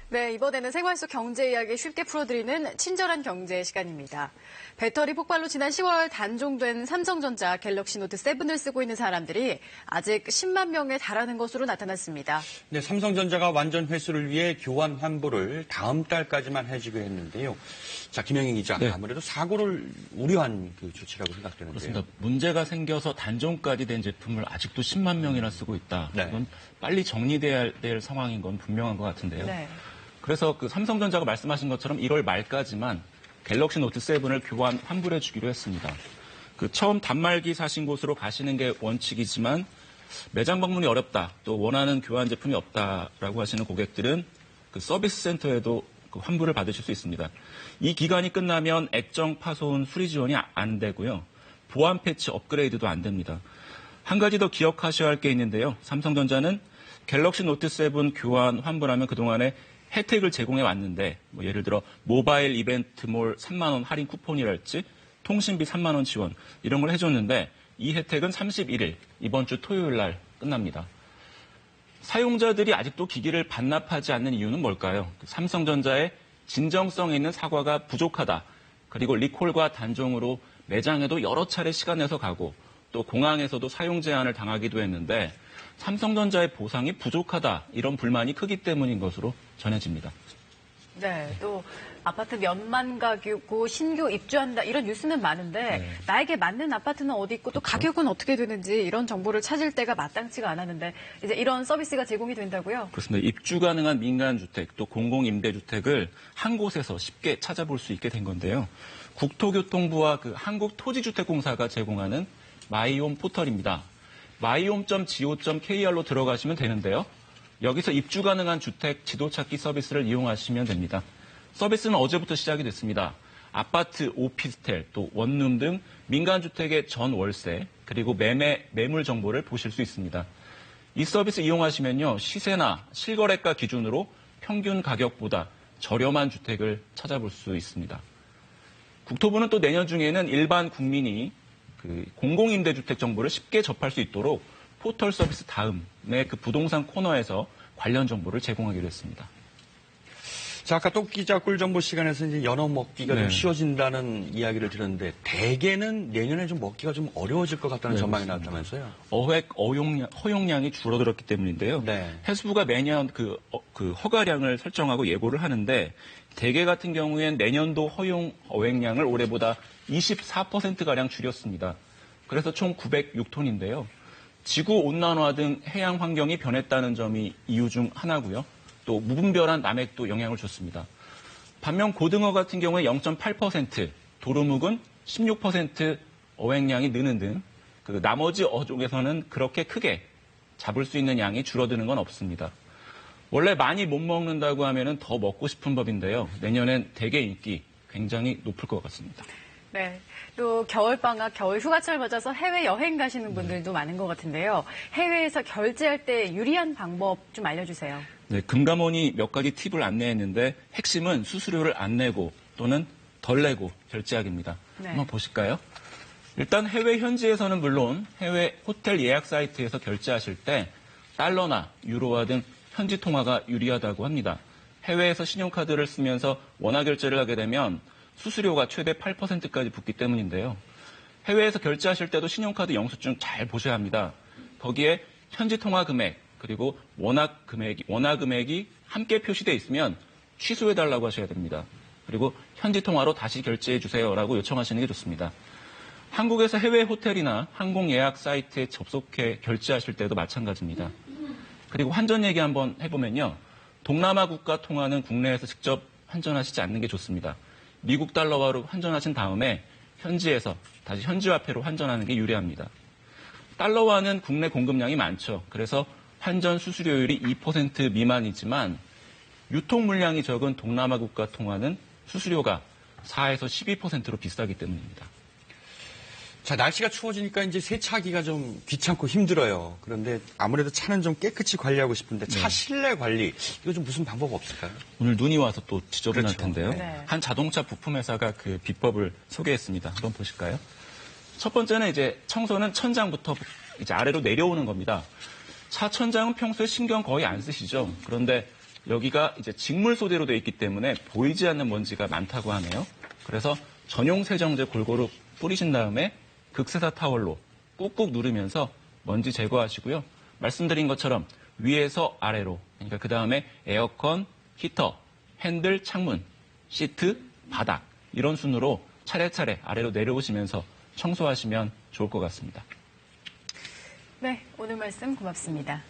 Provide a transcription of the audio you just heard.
네, 이번에는 생활 속 경제 이야기 쉽게 풀어드리는 친절한 경제 시간입니다. 배터리 폭발로 지난 10월 단종된 삼성전자 갤럭시 노트 7을 쓰고 있는 사람들이 아직 10만 명에 달하는 것으로 나타났습니다. 네, 삼성전자가 완전 회수를 위해 교환 환불을 다음 달까지만 해주기로 했는데요. 자, 김영희 기자, 네. 아무래도 사고를 우려한 그 조치라고 생각되는데요. 그렇습니다. 문제가 생겨서 단종까지 된 제품을 아직도 10만 명이나 쓰고 있다. 네. 이건 빨리 정리돼야 될 상황인 건 분명한 것 같은데요. 네. 그래서 그 삼성전자가 말씀하신 것처럼 1월 말까지만 갤럭시 노트 7을 교환 환불해 주기로 했습니다. 그 처음 단말기 사신 곳으로 가시는 게 원칙이지만 매장 방문이 어렵다, 또 원하는 교환 제품이 없다라고 하시는 고객들은 그 서비스 센터에도 그 환불을 받으실 수 있습니다. 이 기간이 끝나면 액정 파손 수리 지원이 안 되고요. 보안 패치 업그레이드도 안 됩니다. 한 가지 더 기억하셔야 할 게 있는데요. 삼성전자는 갤럭시 노트 7 교환 환불하면 그동안에 혜택을 제공해 왔는데, 뭐 예를 들어 모바일 이벤트몰 3만 원 할인 쿠폰이랄지 통신비 3만 원 지원 이런 걸 해줬는데 이 혜택은 31일 이번 주 토요일 날 끝납니다. 사용자들이 아직도 기기를 반납하지 않는 이유는 뭘까요? 삼성전자의 진정성 있는 사과가 부족하다. 그리고 리콜과 단종으로 매장에도 여러 차례 시간 내서 가고 또 공항에서도 사용 제한을 당하기도 했는데 삼성전자의 보상이 부족하다. 이런 불만이 크기 때문인 것으로 전해집니다. 네, 또 아파트 몇만 가구고 신규 입주한다 이런 뉴스는 많은데 네. 나에게 맞는 아파트는 어디 있고 또 가격은 어떻게 되는지 이런 정보를 찾을 때가 마땅치가 않았는데 이제 이런 서비스가 제공이 된다고요? 그렇습니다. 입주 가능한 민간주택 또 공공임대주택을 한 곳에서 쉽게 찾아볼 수 있게 된 건데요. 국토교통부와 그 한국토지주택공사가 제공하는 마이홈 포털입니다. myhome.go.kr로 들어가시면 되는데요. 여기서 입주 가능한 주택 지도 찾기 서비스를 이용하시면 됩니다. 서비스는 어제부터 시작이 됐습니다. 아파트, 오피스텔, 또 원룸 등 민간주택의 전 월세, 그리고 매물 정보를 보실 수 있습니다. 이 서비스 이용하시면요, 시세나 실거래가 기준으로 평균 가격보다 저렴한 주택을 찾아볼 수 있습니다. 국토부는 또 내년 중에는 일반 국민이 그 공공임대주택 정보를 쉽게 접할 수 있도록 포털 서비스 다음에 그 부동산 코너에서 관련 정보를 제공하기로 했습니다. 자, 아까 똑기자 꿀정보 시간에서 이제 연어 먹기가 좀 쉬워진다는 이야기를 들었는데 대개는 내년에 좀 먹기가 좀 어려워질 것 같다는 전망이 나왔다면서요? 어획 허용량이 줄어들었기 때문인데요. 네. 해수부가 매년 그 허가량을 설정하고 예고를 하는데 대개 같은 경우엔 내년도 허용 어획량을 올해보다 24%가량 줄였습니다. 그래서 총 906톤인데요. 지구온난화 등 해양 환경이 변했다는 점이 이유 중 하나고요. 또 무분별한 남획도 영향을 줬습니다. 반면 고등어 같은 경우에 0.8%, 도루묵은 16% 어획량이 느는 등 그 나머지 어종에서는 그렇게 크게 잡을 수 있는 양이 줄어드는 건 없습니다. 원래 많이 못 먹는다고 하면은 더 먹고 싶은 법인데요. 내년엔 대게 인기 굉장히 높을 것 같습니다. 네. 또 겨울방학, 겨울 휴가철 맞아서 해외 여행 가시는 분들도 많은 것 같은데요. 해외에서 결제할 때 유리한 방법 좀 알려주세요. 네, 금감원이 몇 가지 팁을 안내했는데 핵심은 수수료를 안 내고 또는 덜 내고 결제하기입니다. 네. 한번 보실까요? 일단 해외 현지에서는 물론 해외 호텔 예약 사이트에서 결제하실 때 달러나 유로화 등 현지 통화가 유리하다고 합니다. 해외에서 신용카드를 쓰면서 원화 결제를 하게 되면 수수료가 최대 8%까지 붙기 때문인데요. 해외에서 결제하실 때도 신용카드 영수증 잘 보셔야 합니다. 거기에 현지 통화 금액 그리고 원화 금액이 함께 표시되어 있으면 취소해달라고 하셔야 됩니다. 그리고 현지 통화로 다시 결제해 주세요라고 요청하시는 게 좋습니다. 한국에서 해외 호텔이나 항공 예약 사이트에 접속해 결제하실 때도 마찬가지입니다. 그리고 환전 얘기 한번 해보면요. 동남아 국가 통화는 국내에서 직접 환전하시지 않는 게 좋습니다. 미국 달러화로 환전하신 다음에 현지에서 다시 현지화폐로 환전하는 게 유리합니다. 달러화는 국내 공급량이 많죠. 그래서 환전 수수료율이 2% 미만이지만 유통 물량이 적은 동남아 국가 통화는 수수료가 4에서 12%로 비싸기 때문입니다. 자, 날씨가 추워지니까 이제 세차하기가 좀 귀찮고 힘들어요. 그런데 아무래도 차는 좀 깨끗이 관리하고 싶은데 차 실내 관리, 이거 좀 무슨 방법 없을까요? 오늘 눈이 와서 또 지저분할 그렇죠. 텐데요. 네. 한 자동차 부품 회사가 그 비법을 소개했습니다. 한번 보실까요? 첫 번째는 이제 청소는 천장부터 이제 아래로 내려오는 겁니다. 차 천장은 평소에 신경 거의 안 쓰시죠. 그런데 여기가 이제 직물 소재로 되어 있기 때문에 보이지 않는 먼지가 많다고 하네요. 그래서 전용 세정제 골고루 뿌리신 다음에 극세사 타월로 꾹꾹 누르면서 먼지 제거하시고요. 말씀드린 것처럼 위에서 아래로, 그러니까 그 다음에 에어컨, 히터, 핸들, 창문, 시트, 바닥 이런 순으로 차례차례 아래로 내려오시면서 청소하시면 좋을 것 같습니다. 네, 오늘 말씀 고맙습니다.